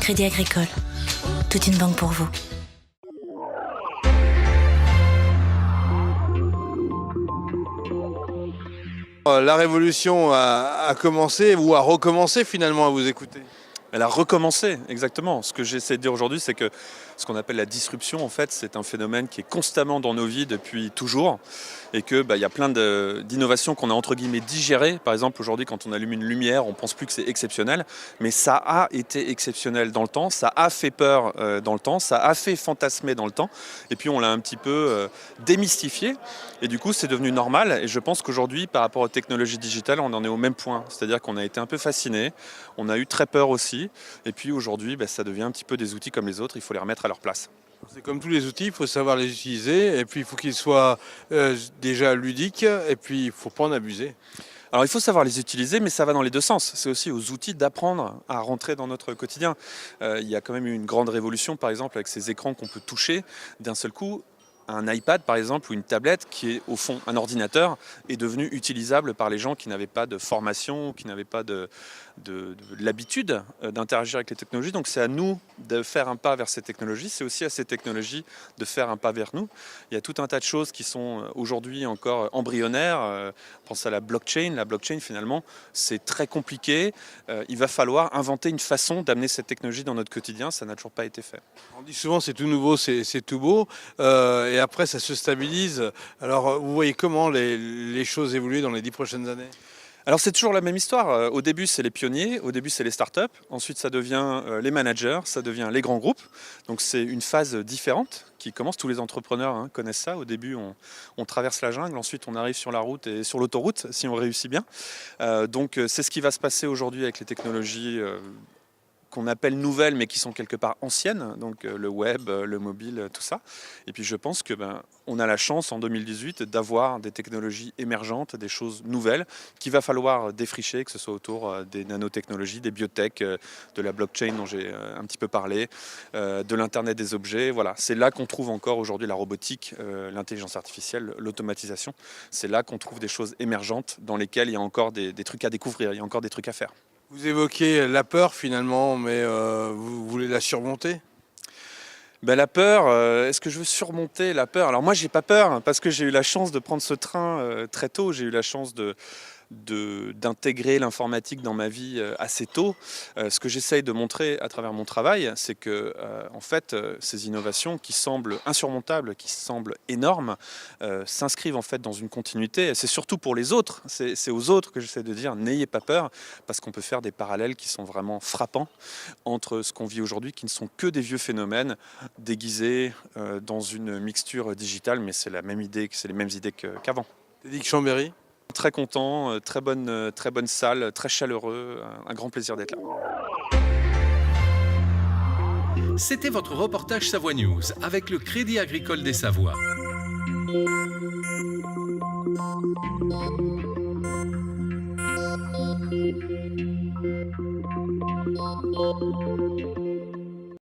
Crédit Agricole, toute une banque pour vous. La révolution a commencé ou a recommencé finalement à vous écouter. Elle a recommencé, exactement. Ce que j'essaie de dire aujourd'hui, c'est que ce qu'on appelle la disruption, en fait, c'est un phénomène qui est constamment dans nos vies depuis toujours et que y a plein d'innovations qu'on a entre guillemets digérées. Par exemple, aujourd'hui, quand on allume une lumière, on pense plus que c'est exceptionnel, mais ça a été exceptionnel dans le temps, ça a fait peur dans le temps, ça a fait fantasmer dans le temps, et puis on l'a un petit peu démystifié, et du coup, c'est devenu normal. Et je pense qu'aujourd'hui, par rapport aux technologies digitales, on en est au même point, c'est-à-dire qu'on a été un peu fasciné, on a eu très peur aussi. Et puis aujourd'hui, ça devient un petit peu des outils comme les autres, il faut les remettre à leur place. C'est comme tous les outils, il faut savoir les utiliser et puis il faut qu'ils soient déjà ludiques et puis il ne faut pas en abuser. Alors il faut savoir les utiliser, mais ça va dans les deux sens. C'est aussi aux outils d'apprendre à rentrer dans notre quotidien. Il y a quand même eu une grande révolution, par exemple, avec ces écrans qu'on peut toucher d'un seul coup. Un iPad par exemple ou une tablette qui est au fond un ordinateur est devenu utilisable par les gens qui n'avaient pas de formation, qui n'avaient pas de l'habitude d'interagir avec les technologies. Donc c'est à nous de faire un pas vers ces technologies, c'est aussi à ces technologies de faire un pas vers nous. Il y a tout un tas de choses qui sont aujourd'hui encore embryonnaires. On pense à la blockchain. La blockchain finalement c'est très compliqué. Il va falloir inventer une façon d'amener cette technologie dans notre quotidien, ça n'a toujours pas été fait. On dit souvent c'est tout nouveau, c'est tout beau. Et après, ça se stabilise. Alors, vous voyez comment les choses évoluer dans les 10 prochaines années? Alors c'est toujours la même histoire. Au début c'est les pionniers, au début c'est les startups, ensuite ça devient les managers, ça devient les grands groupes. Donc c'est une phase différente qui commence, tous les entrepreneurs connaissent ça. Au début on traverse la jungle, ensuite on arrive sur la route et sur l'autoroute si on réussit bien. Donc c'est ce qui va se passer aujourd'hui avec les technologies qu'on appelle nouvelles mais qui sont quelque part anciennes, donc le web, le mobile, tout ça. Et puis je pense que on a la chance en 2018 d'avoir des technologies émergentes, des choses nouvelles qu'il va falloir défricher, que ce soit autour des nanotechnologies, des biotech, de la blockchain dont j'ai un petit peu parlé, de l'internet des objets. Voilà, c'est là qu'on trouve encore aujourd'hui la robotique, l'intelligence artificielle, l'automatisation. C'est là qu'on trouve des choses émergentes dans lesquelles il y a encore des trucs à découvrir, il y a encore des trucs à faire. Vous évoquez la peur finalement, mais vous voulez la surmonter? La peur, est-ce que je veux surmonter la peur? Alors moi j'ai pas peur parce que j'ai eu la chance de prendre ce train très tôt, j'ai eu la chance d'intégrer l'informatique dans ma vie assez tôt. Ce que j'essaye de montrer à travers mon travail, c'est que en fait, ces innovations qui semblent insurmontables, qui semblent énormes, s'inscrivent en fait dans une continuité. C'est surtout pour les autres, c'est aux autres que j'essaie de dire n'ayez pas peur, parce qu'on peut faire des parallèles qui sont vraiment frappants entre ce qu'on vit aujourd'hui, qui ne sont que des vieux phénomènes déguisés dans une mixture digitale, mais c'est la même idée, c'est les mêmes idées qu'avant. Éric Chambéry. Très content, très bonne salle, très chaleureux, un grand plaisir d'être là. C'était votre reportage Savoie News avec le Crédit Agricole des Savoies.